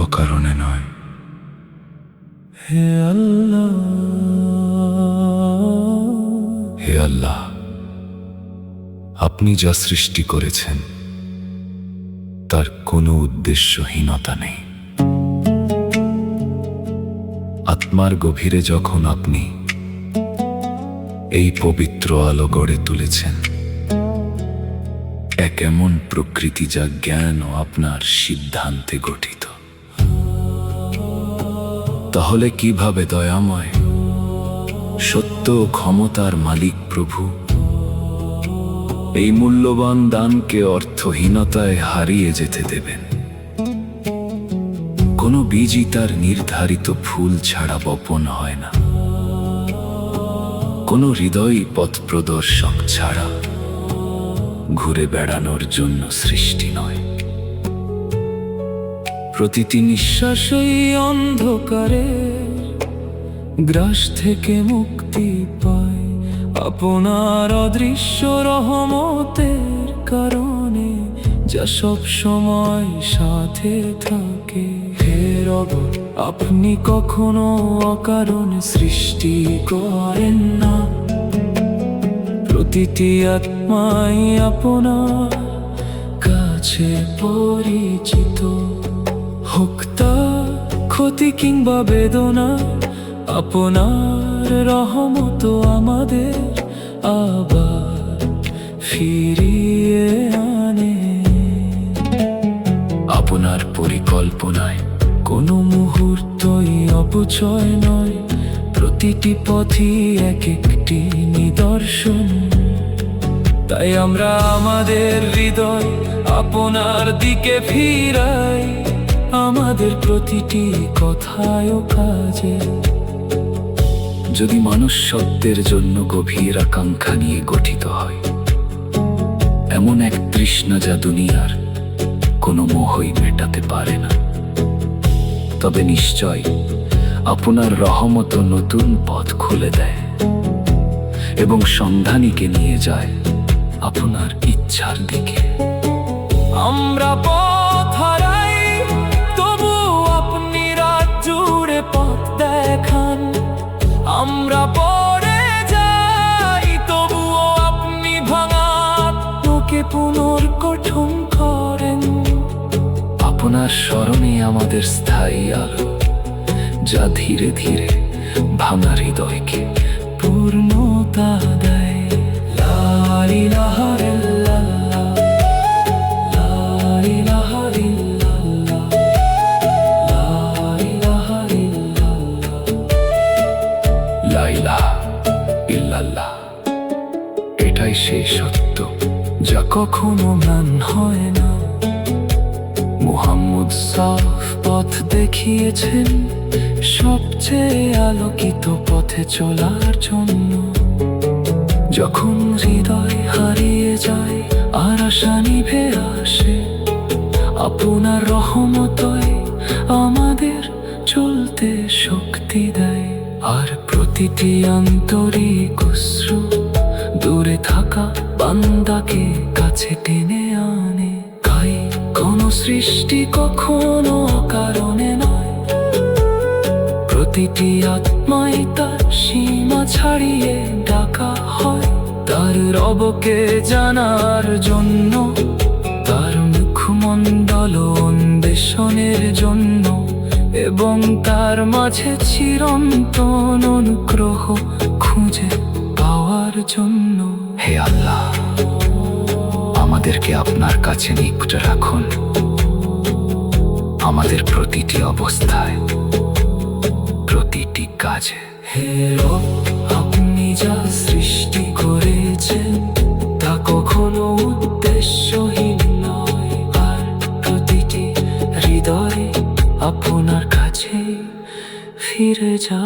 অকারণে নয়। হে আল্লাহ, হে আল্লাহ, আপনি যা সৃষ্টি করেছেন তার কোনো উদ্দেশ্যহীনতা নেই। আত্মার গভীরে যখন আপনি এই পবিত্র আলো গড়ে তুলেছেন, এক এমন প্রকৃতি যা জ্ঞান ও আপনার সিদ্ধান্তে গঠিত, তাহলে কিভাবে দয়াময়, সত্য ও ক্ষমতার মালিক প্রভু এই মূল্যবান দানকে অর্থহীনতায় হারিয়ে যেতে দেবেন? কোনো বীজই তার নির্ধারিত ফুল ছাড়া বপন হয় না, কোনো হৃদয়ই পথ প্রদর্শক ছাড়া ঘুরে বেড়ানোর জন্য সৃষ্টি নয়। প্রতিটি নিঃশ্বাসই অন্ধকারে গ্রাস থেকে মুক্তি পায় আপনার অদৃশ্য রহমতের কারণে, যা সব সময় সাথে থাকে। হে রব, আপনি কখনো অকারণে সৃষ্টি করেন না। প্রতিটি আত্মাই আপনার কাছে পরিচিত, হোক তা ক্ষতি কিংবা বেদনা, আপনার রহমত আমাদের আবার ফিরিয়ে আনে। আপনার পরিকল্পনায় কোনো মুহূর্তই অপচয় নয়, প্রতিটি পথই এক একটি নিদর্শন। তাই আমরা আমাদের হৃদয় আপনার দিকে ফিরাই, আমাদের প্রতিটি কথায় ও কাজে। যদি মানুষ সত্যের জন্য গভীর আকাঙ্ক্ষা নিয়ে গঠিত হয়, এমন এক তৃষ্ণা যা দুনিয়ার কোনো মোহই মেটাতে পারে না, তবে নিশ্চয় আপনার রহমত নতুন পথ খুলে দেয় এবং সন্ধানীকে নিয়ে যায় আপনার ইচ্ছার দিকে। আমরা পথ হারাই, তবু আপনি রাত জুড়ে পথ দেখান। আমরা পড়ে যাই, তবুও আপনি ভাঙা আত্মাকে পুনর্গঠন করেন। আপনার স্মরণে আমাদের স্থায়ী আলো, যা ধীরে ধীরে ভাঙা হৃদয়কে পূর্ণতা দেয়। লা ইলাহা ইল্লাল্লাহ, লা ইলাহা ইল্লাল্লাহ, লা ইলাহা ইল্লাল্লাহ, লা ইলাহা ইল্লাল্লাহ। এটাই সেই সত্য যা কখনো ম্লান হয় না। মুহাম্মদ সাফ পথ দেখিয়েছেন, সবচেয়ে আলোকিত পথে চলার জন্য। যখন হৃদয় হারিয়ে যায় আর আশা নিভে আসে, আপনার রহমতই আমাদের চলতে শক্তি দেয়। আর প্রতিটি আন্তরিক অশ্রু দূরে থাকা বান্দাকে কাছে টেনে আনে। তাই কোনো সৃষ্টি কখনো অকারণে নয়, প্রতিটি আত্মাই তার সীমা ছাড়িয়ে ডাকা হয় তার রবকে জানার জন্য, তার মুখমণ্ডল অন্বেষণের জন্য, এবং তার মাঝে চিরন্তন অনুগ্রহ খুঁজে পাওয়ার জন্য। হে আল্লাহ, আমাদেরকে আপনার কাছে নিকটে রাখুন, আমাদের প্রতিটি অবস্থায়, প্রতিটি কাজে। হে রব, আপনি যা সৃষ্টি করেছেন তা কখনো উদ্দেশ্যহীন নয়, আর প্রতিটি হৃদয়ে আপনার কাছে ফিরে যায়।